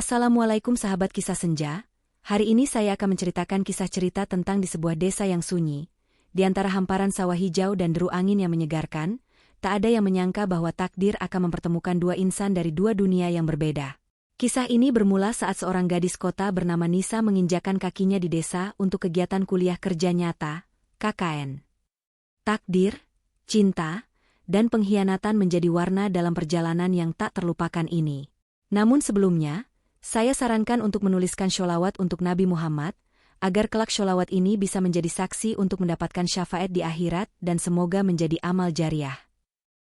Assalamualaikum sahabat kisah senja. Hari ini saya akan menceritakan kisah cerita tentang di sebuah desa yang sunyi. Di antara hamparan sawah hijau dan deru angin yang menyegarkan, tak ada yang menyangka bahwa takdir akan mempertemukan dua insan dari dua dunia yang berbeda. Kisah ini bermula saat seorang gadis kota bernama Nisa menginjakan kakinya di desa untuk kegiatan kuliah kerja nyata, KKN. Takdir, cinta, dan pengkhianatan menjadi warna dalam perjalanan yang tak terlupakan ini. Namun sebelumnya, saya sarankan untuk menuliskan sholawat untuk Nabi Muhammad, agar kelak sholawat ini bisa menjadi saksi untuk mendapatkan syafaat di akhirat dan semoga menjadi amal jariah.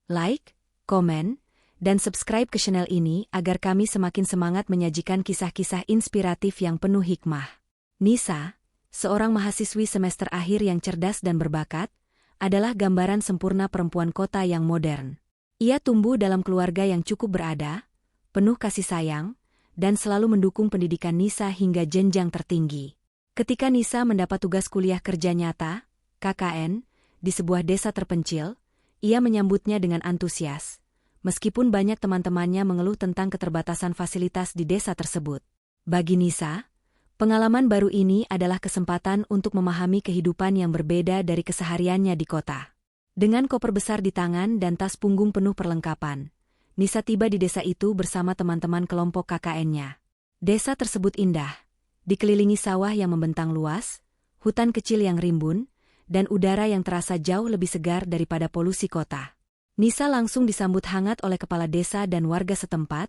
Like, komen, dan subscribe ke channel ini agar kami semakin semangat menyajikan kisah-kisah inspiratif yang penuh hikmah. Nisa, seorang mahasiswi semester akhir yang cerdas dan berbakat, adalah gambaran sempurna perempuan kota yang modern. Ia tumbuh dalam keluarga yang cukup berada, penuh kasih sayang, dan selalu mendukung pendidikan Nisa hingga jenjang tertinggi. Ketika Nisa mendapat tugas kuliah kerja nyata, KKN, di sebuah desa terpencil, ia menyambutnya dengan antusias. Meskipun banyak teman-temannya mengeluh tentang keterbatasan fasilitas di desa tersebut. Bagi Nisa, pengalaman baru ini adalah kesempatan untuk memahami kehidupan yang berbeda dari kesehariannya di kota. Dengan koper besar di tangan dan tas punggung penuh perlengkapan, Nisa tiba di desa itu bersama teman-teman kelompok KKN-nya. Desa tersebut indah, dikelilingi sawah yang membentang luas, hutan kecil yang rimbun, dan udara yang terasa jauh lebih segar daripada polusi kota. Nisa langsung disambut hangat oleh kepala desa dan warga setempat,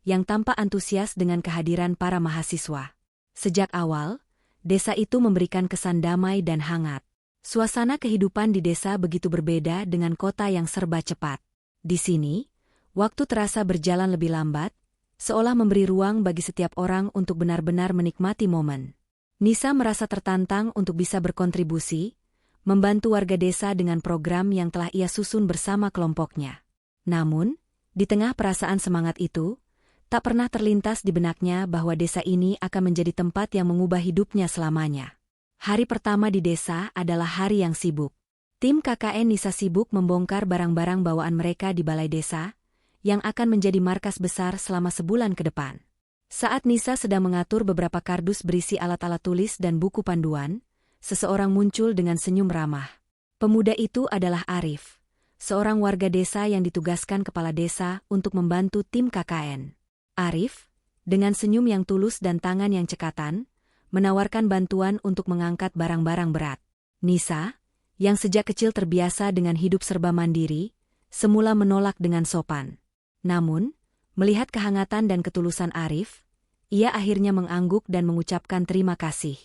yang tampak antusias dengan kehadiran para mahasiswa. Sejak awal, desa itu memberikan kesan damai dan hangat. Suasana kehidupan di desa begitu berbeda dengan kota yang serba cepat. Di sini, waktu terasa berjalan lebih lambat, seolah memberi ruang bagi setiap orang untuk benar-benar menikmati momen. Nisa merasa tertantang untuk bisa berkontribusi, membantu warga desa dengan program yang telah ia susun bersama kelompoknya. Namun, di tengah perasaan semangat itu, tak pernah terlintas di benaknya bahwa desa ini akan menjadi tempat yang mengubah hidupnya selamanya. Hari pertama di desa adalah hari yang sibuk. Tim KKN Nisa sibuk membongkar barang-barang bawaan mereka di balai desa, yang akan menjadi markas besar selama sebulan ke depan. Saat Nisa sedang mengatur beberapa kardus berisi alat-alat tulis dan buku panduan, seseorang muncul dengan senyum ramah. Pemuda itu adalah Arif, seorang warga desa yang ditugaskan kepala desa untuk membantu tim KKN. Arif, dengan senyum yang tulus dan tangan yang cekatan, menawarkan bantuan untuk mengangkat barang-barang berat. Nisa, yang sejak kecil terbiasa dengan hidup serba mandiri, semula menolak dengan sopan. Namun, melihat kehangatan dan ketulusan Arif, ia akhirnya mengangguk dan mengucapkan terima kasih.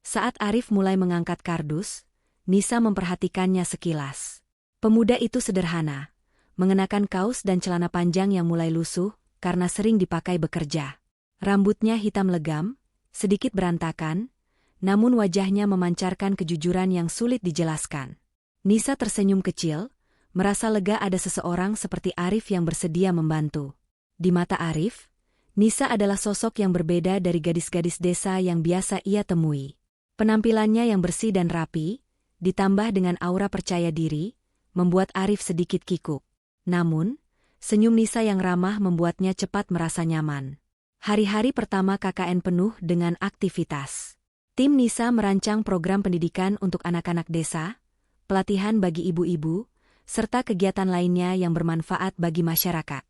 Saat Arif mulai mengangkat kardus, Nisa memperhatikannya sekilas. Pemuda itu sederhana, mengenakan kaos dan celana panjang yang mulai lusuh karena sering dipakai bekerja. Rambutnya hitam legam, sedikit berantakan, namun wajahnya memancarkan kejujuran yang sulit dijelaskan. Nisa tersenyum kecil, merasa lega ada seseorang seperti Arif yang bersedia membantu. Di mata Arif, Nisa adalah sosok yang berbeda dari gadis-gadis desa yang biasa ia temui. Penampilannya yang bersih dan rapi, ditambah dengan aura percaya diri, membuat Arif sedikit kikuk. Namun, senyum Nisa yang ramah membuatnya cepat merasa nyaman. Hari-hari pertama KKN penuh dengan aktivitas. Tim Nisa merancang program pendidikan untuk anak-anak desa, pelatihan bagi ibu-ibu, serta kegiatan lainnya yang bermanfaat bagi masyarakat.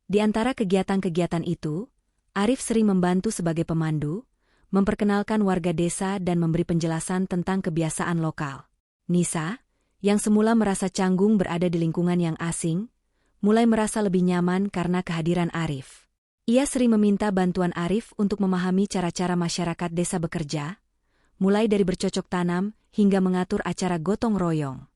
Di antara kegiatan-kegiatan itu, Arif sering membantu sebagai pemandu, memperkenalkan warga desa dan memberi penjelasan tentang kebiasaan lokal. Nisa, yang semula merasa canggung berada di lingkungan yang asing, mulai merasa lebih nyaman karena kehadiran Arif. Ia sering meminta bantuan Arif untuk memahami cara-cara masyarakat desa bekerja, mulai dari bercocok tanam hingga mengatur acara gotong royong.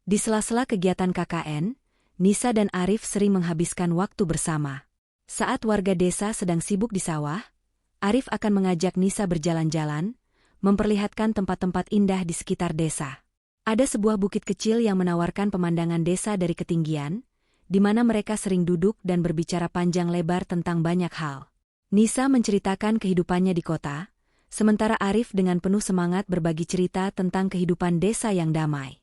Di sela-sela kegiatan KKN, Nisa dan Arif sering menghabiskan waktu bersama. Saat warga desa sedang sibuk di sawah, Arif akan mengajak Nisa berjalan-jalan, memperlihatkan tempat-tempat indah di sekitar desa. Ada sebuah bukit kecil yang menawarkan pemandangan desa dari ketinggian, di mana mereka sering duduk dan berbicara panjang lebar tentang banyak hal. Nisa menceritakan kehidupannya di kota, sementara Arif dengan penuh semangat berbagi cerita tentang kehidupan desa yang damai.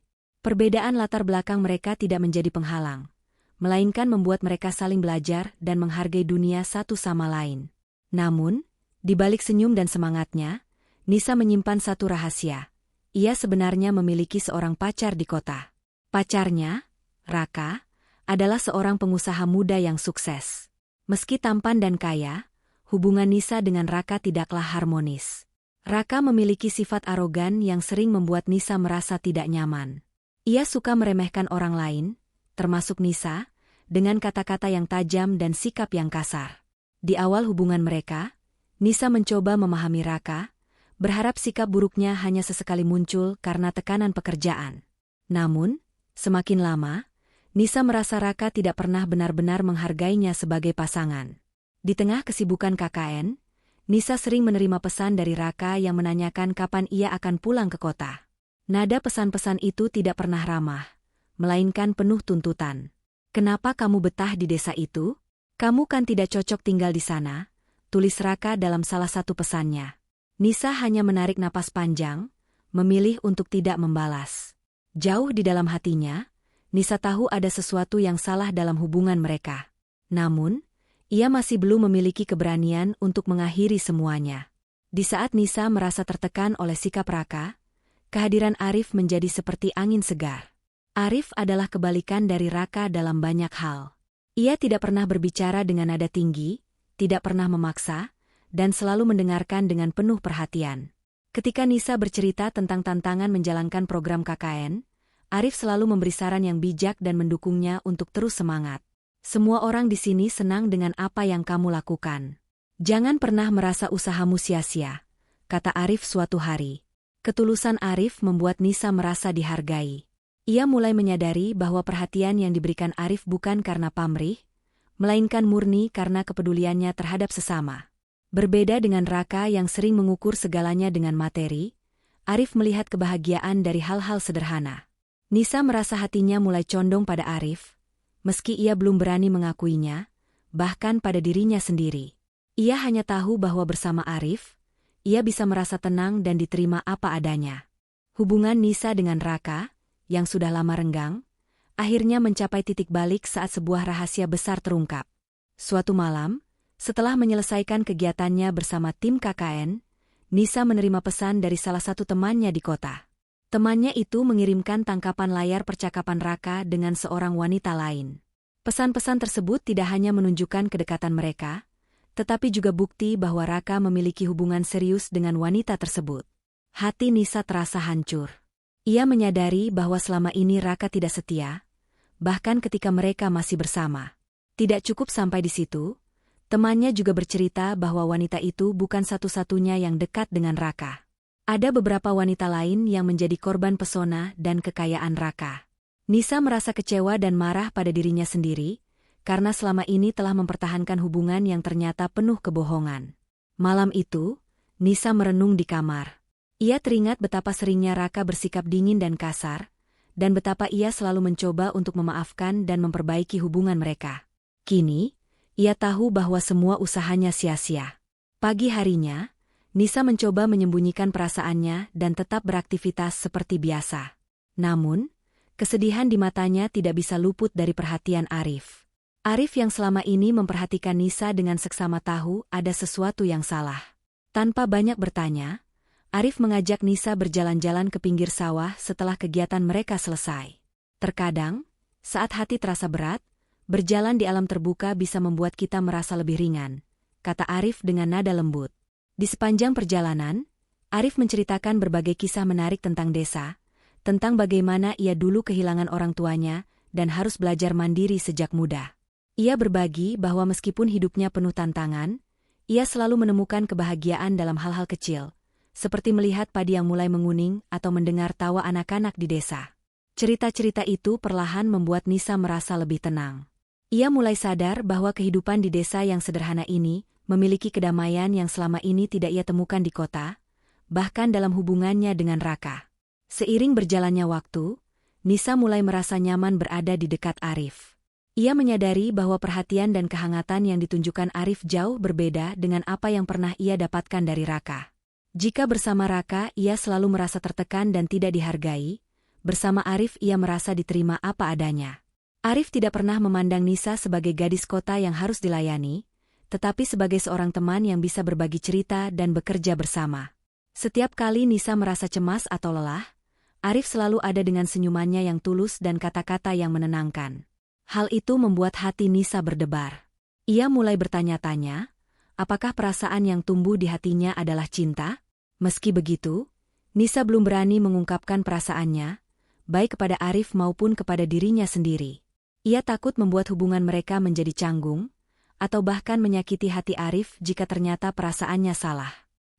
Perbedaan latar belakang mereka tidak menjadi penghalang, melainkan membuat mereka saling belajar dan menghargai dunia satu sama lain. Namun, Di balik senyum dan semangatnya, Nisa menyimpan satu rahasia. Ia sebenarnya memiliki seorang pacar di kota. Pacarnya, Raka, adalah seorang pengusaha muda yang sukses. Meski tampan dan kaya, hubungan Nisa dengan Raka tidaklah harmonis. Raka memiliki sifat arogan yang sering membuat Nisa merasa tidak nyaman. Ia suka meremehkan orang lain, termasuk Nisa, dengan kata-kata yang tajam dan sikap yang kasar. Di awal hubungan mereka, Nisa mencoba memahami Raka, berharap sikap buruknya hanya sesekali muncul karena tekanan pekerjaan. Namun, semakin lama, Nisa merasa Raka tidak pernah benar-benar menghargainya sebagai pasangan. Di tengah kesibukan KKN, Nisa sering menerima pesan dari Raka yang menanyakan kapan ia akan pulang ke kota. Nada pesan-pesan itu tidak pernah ramah, melainkan penuh tuntutan. "Kenapa kamu betah di desa itu? Kamu kan tidak cocok tinggal di sana," tulis Raka dalam salah satu pesannya. Nisa hanya menarik napas panjang, memilih untuk tidak membalas. Jauh di dalam hatinya, Nisa tahu ada sesuatu yang salah dalam hubungan mereka. Namun, ia masih belum memiliki keberanian untuk mengakhiri semuanya. Di saat Nisa merasa tertekan oleh sikap Raka, kehadiran Arif menjadi seperti angin segar. Arif adalah kebalikan dari Raka dalam banyak hal. Ia tidak pernah berbicara dengan nada tinggi, tidak pernah memaksa, dan selalu mendengarkan dengan penuh perhatian. Ketika Nisa bercerita tentang tantangan menjalankan program KKN, Arif selalu memberi saran yang bijak dan mendukungnya untuk terus semangat. "Semua orang di sini senang dengan apa yang kamu lakukan. Jangan pernah merasa usahamu sia-sia," kata Arif suatu hari. Ketulusan Arif membuat Nisa merasa dihargai. Ia mulai menyadari bahwa perhatian yang diberikan Arif bukan karena pamrih, melainkan murni karena kepeduliannya terhadap sesama. Berbeda dengan Raka yang sering mengukur segalanya dengan materi, Arif melihat kebahagiaan dari hal-hal sederhana. Nisa merasa hatinya mulai condong pada Arif, meski ia belum berani mengakuinya, bahkan pada dirinya sendiri. Ia hanya tahu bahwa bersama Arif, ia bisa merasa tenang dan diterima apa adanya. Hubungan Nisa dengan Raka, yang sudah lama renggang, akhirnya mencapai titik balik saat sebuah rahasia besar terungkap. Suatu malam, setelah menyelesaikan kegiatannya bersama tim KKN, Nisa menerima pesan dari salah satu temannya di kota. Temannya itu mengirimkan tangkapan layar percakapan Raka dengan seorang wanita lain. Pesan-pesan tersebut tidak hanya menunjukkan kedekatan mereka, tetapi juga bukti bahwa Raka memiliki hubungan serius dengan wanita tersebut. Hati Nisa terasa hancur. Ia menyadari bahwa selama ini Raka tidak setia, bahkan ketika mereka masih bersama. Tidak cukup sampai di situ, temannya juga bercerita bahwa wanita itu bukan satu-satunya yang dekat dengan Raka. Ada beberapa wanita lain yang menjadi korban pesona dan kekayaan Raka. Nisa merasa kecewa dan marah pada dirinya sendiri, karena selama ini telah mempertahankan hubungan yang ternyata penuh kebohongan. Malam itu, Nisa merenung di kamar. Ia teringat betapa seringnya Raka bersikap dingin dan kasar, dan betapa ia selalu mencoba untuk memaafkan dan memperbaiki hubungan mereka. Kini, ia tahu bahwa semua usahanya sia-sia. Pagi harinya, Nisa mencoba menyembunyikan perasaannya dan tetap beraktivitas seperti biasa. Namun, kesedihan di matanya tidak bisa luput dari perhatian Arif. Arif yang selama ini memperhatikan Nisa dengan seksama tahu ada sesuatu yang salah. Tanpa banyak bertanya, Arif mengajak Nisa berjalan-jalan ke pinggir sawah setelah kegiatan mereka selesai. Terkadang, saat hati terasa berat, berjalan di alam terbuka bisa membuat kita merasa lebih ringan, kata Arif dengan nada lembut. Di sepanjang perjalanan, Arif menceritakan berbagai kisah menarik tentang desa, tentang bagaimana ia dulu kehilangan orang tuanya dan harus belajar mandiri sejak muda. Ia berbagi bahwa meskipun hidupnya penuh tantangan, ia selalu menemukan kebahagiaan dalam hal-hal kecil, seperti melihat padi yang mulai menguning atau mendengar tawa anak-anak di desa. Cerita-cerita itu perlahan membuat Nisa merasa lebih tenang. Ia mulai sadar bahwa kehidupan di desa yang sederhana ini memiliki kedamaian yang selama ini tidak ia temukan di kota, bahkan dalam hubungannya dengan Raka. Seiring berjalannya waktu, Nisa mulai merasa nyaman berada di dekat Arif. Ia menyadari bahwa perhatian dan kehangatan yang ditunjukkan Arif jauh berbeda dengan apa yang pernah ia dapatkan dari Raka. Jika bersama Raka ia selalu merasa tertekan dan tidak dihargai, bersama Arif ia merasa diterima apa adanya. Arif tidak pernah memandang Nisa sebagai gadis kota yang harus dilayani, tetapi sebagai seorang teman yang bisa berbagi cerita dan bekerja bersama. Setiap kali Nisa merasa cemas atau lelah, Arif selalu ada dengan senyumannya yang tulus dan kata-kata yang menenangkan. Hal itu membuat hati Nisa berdebar. Ia mulai bertanya-tanya, apakah perasaan yang tumbuh di hatinya adalah cinta? Meski begitu, Nisa belum berani mengungkapkan perasaannya, baik kepada Arif maupun kepada dirinya sendiri. Ia takut membuat hubungan mereka menjadi canggung, atau bahkan menyakiti hati Arif jika ternyata perasaannya salah.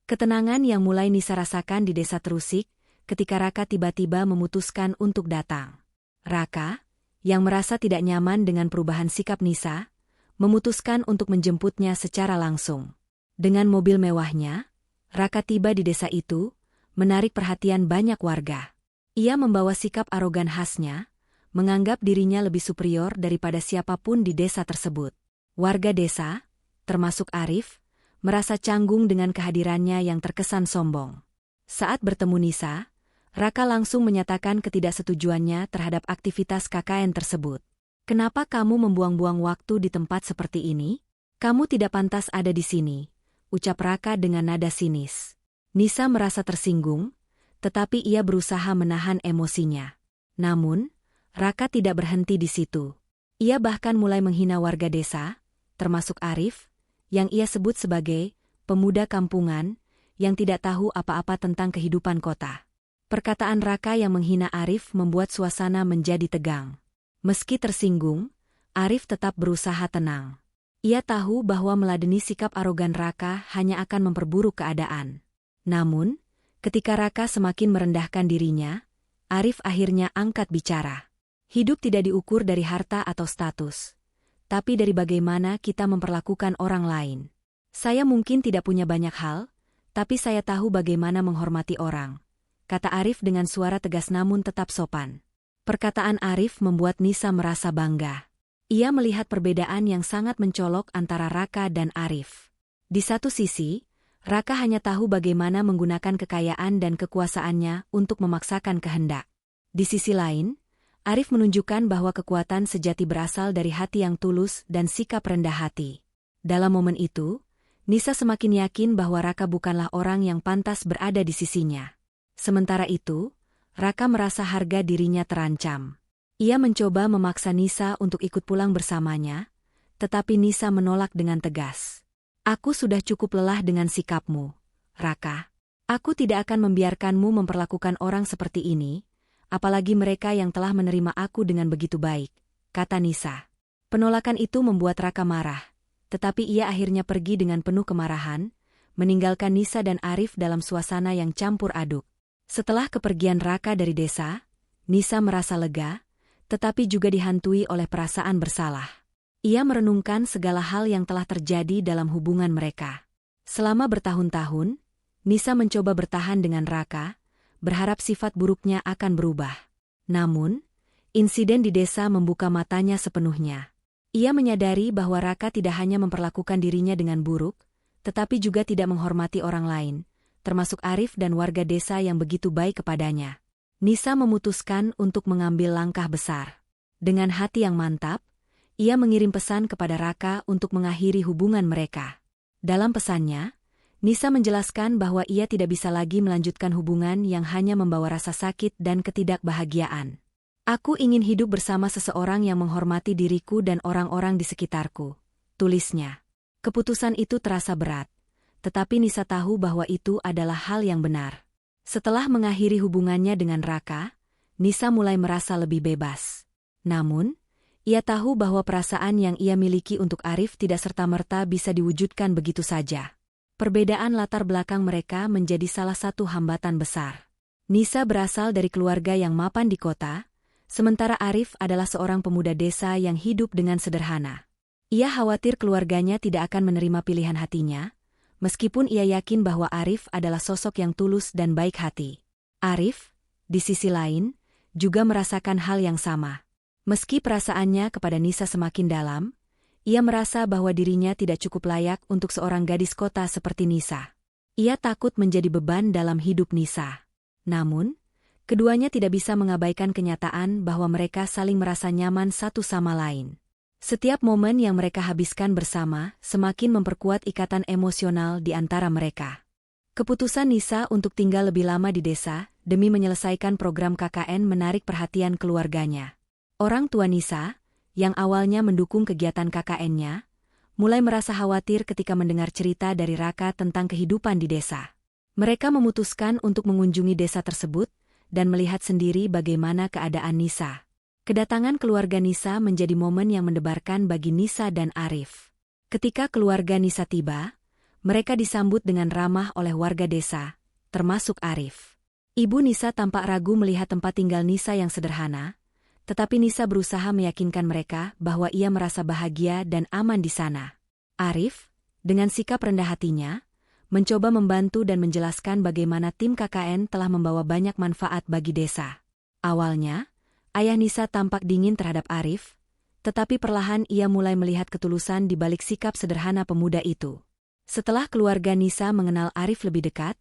Ketenangan yang mulai Nisa rasakan di desa terusik, ketika Raka tiba-tiba memutuskan untuk datang. Raka, yang merasa tidak nyaman dengan perubahan sikap Nisa, memutuskan untuk menjemputnya secara langsung. Dengan mobil mewahnya, Raka tiba di desa itu, menarik perhatian banyak warga. Ia membawa sikap arogan khasnya, menganggap dirinya lebih superior daripada siapapun di desa tersebut. Warga desa, termasuk Arif, merasa canggung dengan kehadirannya yang terkesan sombong. Saat bertemu Nisa, Raka langsung menyatakan ketidaksetujuannya terhadap aktivitas KKN tersebut. "Kenapa kamu membuang-buang waktu di tempat seperti ini? Kamu tidak pantas ada di sini," ucap Raka dengan nada sinis. Nisa merasa tersinggung, tetapi ia berusaha menahan emosinya. Namun, Raka tidak berhenti di situ. Ia bahkan mulai menghina warga desa, termasuk Arif, yang ia sebut sebagai pemuda kampungan yang tidak tahu apa-apa tentang kehidupan kota. Perkataan Raka yang menghina Arif membuat suasana menjadi tegang. Meski tersinggung, Arif tetap berusaha tenang. Ia tahu bahwa meladeni sikap arogan Raka hanya akan memperburuk keadaan. Namun, ketika Raka semakin merendahkan dirinya, Arif akhirnya angkat bicara. "Hidup tidak diukur dari harta atau status, tapi dari bagaimana kita memperlakukan orang lain. Saya mungkin tidak punya banyak hal, tapi saya tahu bagaimana menghormati orang," kata Arif dengan suara tegas namun tetap sopan. Perkataan Arif membuat Nisa merasa bangga. Ia melihat perbedaan yang sangat mencolok antara Raka dan Arif. Di satu sisi, Raka hanya tahu bagaimana menggunakan kekayaan dan kekuasaannya untuk memaksakan kehendak. Di sisi lain, Arif menunjukkan bahwa kekuatan sejati berasal dari hati yang tulus dan sikap rendah hati. Dalam momen itu, Nisa semakin yakin bahwa Raka bukanlah orang yang pantas berada di sisinya. Sementara itu, Raka merasa harga dirinya terancam. Ia mencoba memaksa Nisa untuk ikut pulang bersamanya, tetapi Nisa menolak dengan tegas. "Aku sudah cukup lelah dengan sikapmu, Raka. Aku tidak akan membiarkanmu memperlakukan orang seperti ini, apalagi mereka yang telah menerima aku dengan begitu baik," kata Nisa. Penolakan itu membuat Raka marah, tetapi ia akhirnya pergi dengan penuh kemarahan, meninggalkan Nisa dan Arif dalam suasana yang campur aduk. Setelah kepergian Raka dari desa, Nisa merasa lega, tetapi juga dihantui oleh perasaan bersalah. Ia merenungkan segala hal yang telah terjadi dalam hubungan mereka. Selama bertahun-tahun, Nisa mencoba bertahan dengan Raka, berharap sifat buruknya akan berubah. Namun, insiden di desa membuka matanya sepenuhnya. Ia menyadari bahwa Raka tidak hanya memperlakukan dirinya dengan buruk, tetapi juga tidak menghormati orang lain, termasuk Arif dan warga desa yang begitu baik kepadanya. Nisa memutuskan untuk mengambil langkah besar. Dengan hati yang mantap, ia mengirim pesan kepada Raka untuk mengakhiri hubungan mereka. Dalam pesannya, Nisa menjelaskan bahwa ia tidak bisa lagi melanjutkan hubungan yang hanya membawa rasa sakit dan ketidakbahagiaan. "Aku ingin hidup bersama seseorang yang menghormati diriku dan orang-orang di sekitarku," tulisnya. Keputusan itu terasa berat, tetapi Nisa tahu bahwa itu adalah hal yang benar. Setelah mengakhiri hubungannya dengan Raka, Nisa mulai merasa lebih bebas. Namun, ia tahu bahwa perasaan yang ia miliki untuk Arif tidak serta-merta bisa diwujudkan begitu saja. Perbedaan latar belakang mereka menjadi salah satu hambatan besar. Nisa berasal dari keluarga yang mapan di kota, sementara Arif adalah seorang pemuda desa yang hidup dengan sederhana. Ia khawatir keluarganya tidak akan menerima pilihan hatinya, meskipun ia yakin bahwa Arif adalah sosok yang tulus dan baik hati. Arif, di sisi lain, juga merasakan hal yang sama. Meski perasaannya kepada Nisa semakin dalam, ia merasa bahwa dirinya tidak cukup layak untuk seorang gadis kota seperti Nisa. Ia takut menjadi beban dalam hidup Nisa. Namun, keduanya tidak bisa mengabaikan kenyataan bahwa mereka saling merasa nyaman satu sama lain. Setiap momen yang mereka habiskan bersama semakin memperkuat ikatan emosional di antara mereka. Keputusan Nisa untuk tinggal lebih lama di desa demi menyelesaikan program KKN menarik perhatian keluarganya. Orang tua Nisa, yang awalnya mendukung kegiatan KKN-nya, mulai merasa khawatir ketika mendengar cerita dari Raka tentang kehidupan di desa. Mereka memutuskan untuk mengunjungi desa tersebut dan melihat sendiri bagaimana keadaan Nisa. Kedatangan keluarga Nisa menjadi momen yang mendebarkan bagi Nisa dan Arif. Ketika keluarga Nisa tiba, mereka disambut dengan ramah oleh warga desa, termasuk Arif. Ibu Nisa tampak ragu melihat tempat tinggal Nisa yang sederhana, tetapi Nisa berusaha meyakinkan mereka bahwa ia merasa bahagia dan aman di sana. Arif, dengan sikap rendah hatinya, mencoba membantu dan menjelaskan bagaimana tim KKN telah membawa banyak manfaat bagi desa. Awalnya, ayah Nisa tampak dingin terhadap Arif, tetapi perlahan ia mulai melihat ketulusan di balik sikap sederhana pemuda itu. Setelah keluarga Nisa mengenal Arif lebih dekat,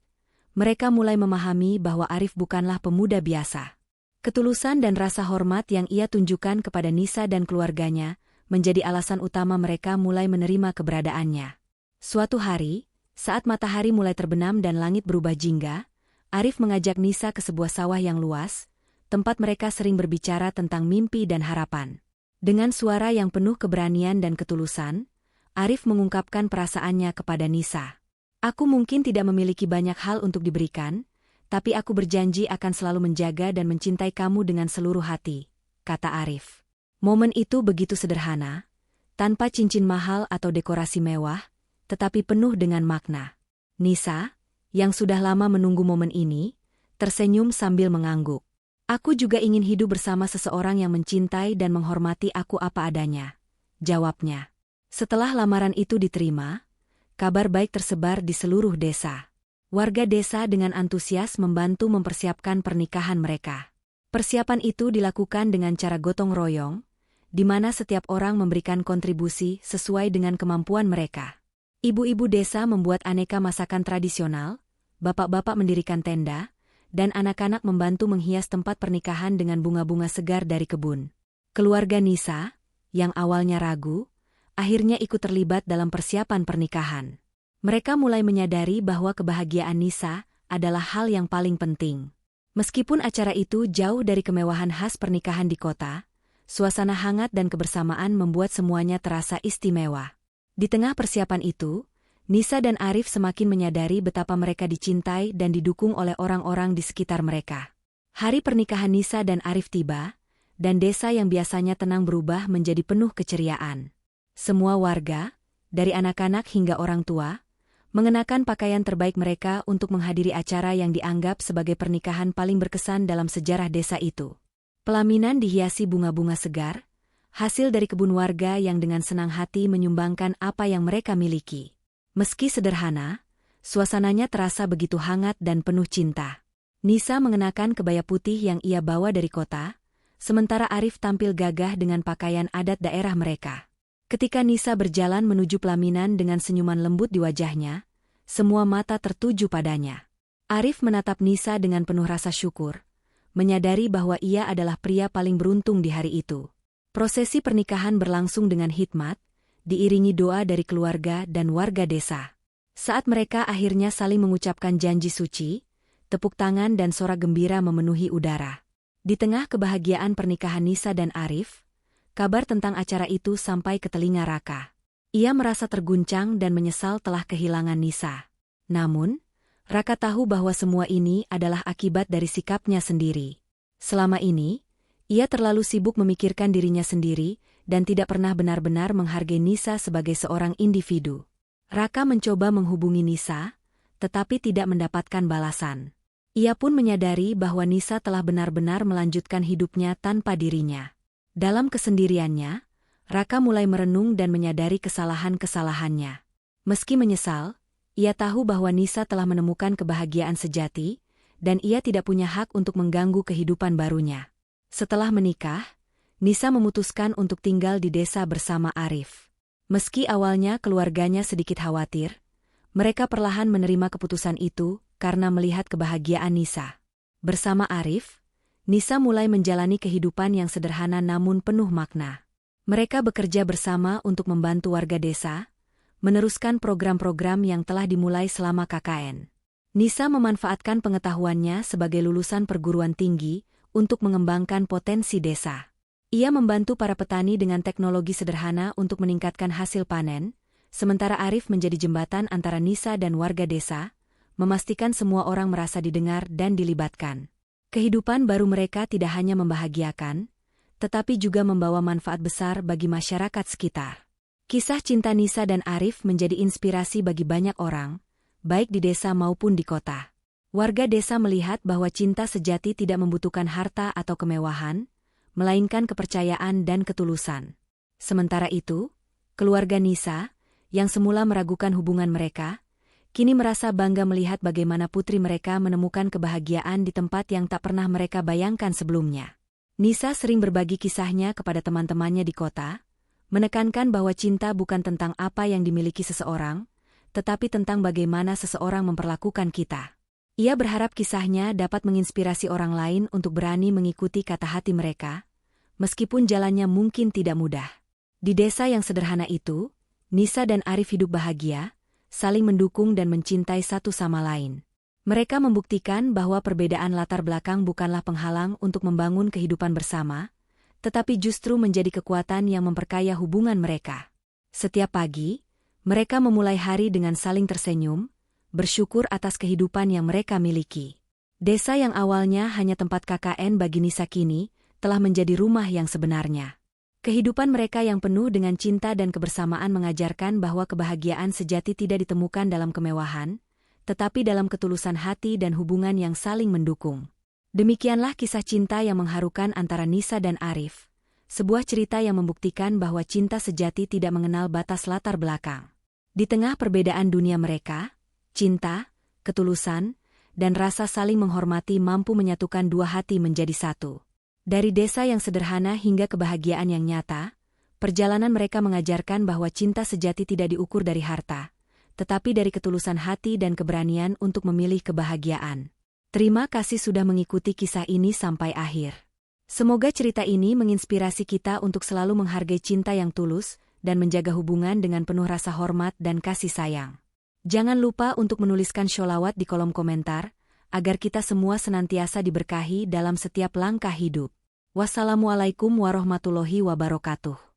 mereka mulai memahami bahwa Arif bukanlah pemuda biasa. Ketulusan dan rasa hormat yang ia tunjukkan kepada Nisa dan keluarganya menjadi alasan utama mereka mulai menerima keberadaannya. Suatu hari, saat matahari mulai terbenam dan langit berubah jingga, Arif mengajak Nisa ke sebuah sawah yang luas, tempat mereka sering berbicara tentang mimpi dan harapan. Dengan suara yang penuh keberanian dan ketulusan, Arif mengungkapkan perasaannya kepada Nisa. "Aku mungkin tidak memiliki banyak hal untuk diberikan, tapi aku berjanji akan selalu menjaga dan mencintai kamu dengan seluruh hati," kata Arif. Momen itu begitu sederhana, tanpa cincin mahal atau dekorasi mewah, tetapi penuh dengan makna. Nisa, yang sudah lama menunggu momen ini, tersenyum sambil mengangguk. "Aku juga ingin hidup bersama seseorang yang mencintai dan menghormati aku apa adanya," jawabnya. Setelah lamaran itu diterima, kabar baik tersebar di seluruh desa. Warga desa dengan antusias membantu mempersiapkan pernikahan mereka. Persiapan itu dilakukan dengan cara gotong royong, di mana setiap orang memberikan kontribusi sesuai dengan kemampuan mereka. Ibu-ibu desa membuat aneka masakan tradisional, bapak-bapak mendirikan tenda, dan anak-anak membantu menghias tempat pernikahan dengan bunga-bunga segar dari kebun. Keluarga Nisa, yang awalnya ragu, akhirnya ikut terlibat dalam persiapan pernikahan. Mereka mulai menyadari bahwa kebahagiaan Nisa adalah hal yang paling penting. Meskipun acara itu jauh dari kemewahan khas pernikahan di kota, suasana hangat dan kebersamaan membuat semuanya terasa istimewa. Di tengah persiapan itu, Nisa dan Arif semakin menyadari betapa mereka dicintai dan didukung oleh orang-orang di sekitar mereka. Hari pernikahan Nisa dan Arif tiba, dan desa yang biasanya tenang berubah menjadi penuh keceriaan. Semua warga, dari anak-anak hingga orang tua, mengenakan pakaian terbaik mereka untuk menghadiri acara yang dianggap sebagai pernikahan paling berkesan dalam sejarah desa itu. Pelaminan dihiasi bunga-bunga segar, hasil dari kebun warga yang dengan senang hati menyumbangkan apa yang mereka miliki. Meski sederhana, suasananya terasa begitu hangat dan penuh cinta. Nisa mengenakan kebaya putih yang ia bawa dari kota, sementara Arif tampil gagah dengan pakaian adat daerah mereka. Ketika Nisa berjalan menuju pelaminan dengan senyuman lembut di wajahnya, semua mata tertuju padanya. Arif menatap Nisa dengan penuh rasa syukur, menyadari bahwa ia adalah pria paling beruntung di hari itu. Prosesi pernikahan berlangsung dengan hikmat, diiringi doa dari keluarga dan warga desa. Saat mereka akhirnya saling mengucapkan janji suci, tepuk tangan dan sorak gembira memenuhi udara. Di tengah kebahagiaan pernikahan Nisa dan Arif, kabar tentang acara itu sampai ke telinga Raka. Ia merasa terguncang dan menyesal telah kehilangan Nisa. Namun, Raka tahu bahwa semua ini adalah akibat dari sikapnya sendiri. Selama ini, ia terlalu sibuk memikirkan dirinya sendiri, dan tidak pernah benar-benar menghargai Nisa sebagai seorang individu. Raka mencoba menghubungi Nisa, tetapi tidak mendapatkan balasan. Ia pun menyadari bahwa Nisa telah benar-benar melanjutkan hidupnya tanpa dirinya. Dalam kesendiriannya, Raka mulai merenung dan menyadari kesalahan-kesalahannya. Meski menyesal, ia tahu bahwa Nisa telah menemukan kebahagiaan sejati, dan ia tidak punya hak untuk mengganggu kehidupan barunya. Setelah menikah, Nisa memutuskan untuk tinggal di desa bersama Arif. Meski awalnya keluarganya sedikit khawatir, mereka perlahan menerima keputusan itu karena melihat kebahagiaan Nisa. Bersama Arif, Nisa mulai menjalani kehidupan yang sederhana namun penuh makna. Mereka bekerja bersama untuk membantu warga desa, meneruskan program-program yang telah dimulai selama KKN. Nisa memanfaatkan pengetahuannya sebagai lulusan perguruan tinggi untuk mengembangkan potensi desa. Ia membantu para petani dengan teknologi sederhana untuk meningkatkan hasil panen, sementara Arif menjadi jembatan antara Nisa dan warga desa, memastikan semua orang merasa didengar dan dilibatkan. Kehidupan baru mereka tidak hanya membahagiakan, tetapi juga membawa manfaat besar bagi masyarakat sekitar. Kisah cinta Nisa dan Arif menjadi inspirasi bagi banyak orang, baik di desa maupun di kota. Warga desa melihat bahwa cinta sejati tidak membutuhkan harta atau kemewahan, melainkan kepercayaan dan ketulusan. Sementara itu, keluarga Nisa, yang semula meragukan hubungan mereka, kini merasa bangga melihat bagaimana putri mereka menemukan kebahagiaan di tempat yang tak pernah mereka bayangkan sebelumnya. Nisa sering berbagi kisahnya kepada teman-temannya di kota, menekankan bahwa cinta bukan tentang apa yang dimiliki seseorang, tetapi tentang bagaimana seseorang memperlakukan kita. Ia berharap kisahnya dapat menginspirasi orang lain untuk berani mengikuti kata hati mereka, meskipun jalannya mungkin tidak mudah. Di desa yang sederhana itu, Nisa dan Arif hidup bahagia, saling mendukung dan mencintai satu sama lain. Mereka membuktikan bahwa perbedaan latar belakang bukanlah penghalang untuk membangun kehidupan bersama, tetapi justru menjadi kekuatan yang memperkaya hubungan mereka. Setiap pagi, mereka memulai hari dengan saling tersenyum, bersyukur atas kehidupan yang mereka miliki. Desa yang awalnya hanya tempat KKN bagi Nisa kini, telah menjadi rumah yang sebenarnya. Kehidupan mereka yang penuh dengan cinta dan kebersamaan mengajarkan bahwa kebahagiaan sejati tidak ditemukan dalam kemewahan, tetapi dalam ketulusan hati dan hubungan yang saling mendukung. Demikianlah kisah cinta yang mengharukan antara Nisa dan Arif, sebuah cerita yang membuktikan bahwa cinta sejati tidak mengenal batas latar belakang. Di tengah perbedaan dunia mereka, cinta, ketulusan, dan rasa saling menghormati mampu menyatukan dua hati menjadi satu. Dari desa yang sederhana hingga kebahagiaan yang nyata, perjalanan mereka mengajarkan bahwa cinta sejati tidak diukur dari harta, tetapi dari ketulusan hati dan keberanian untuk memilih kebahagiaan. Terima kasih sudah mengikuti kisah ini sampai akhir. Semoga cerita ini menginspirasi kita untuk selalu menghargai cinta yang tulus dan menjaga hubungan dengan penuh rasa hormat dan kasih sayang. Jangan lupa untuk menuliskan sholawat di kolom komentar, agar kita semua senantiasa diberkahi dalam setiap langkah hidup. Wassalamualaikum warahmatullahi wabarakatuh.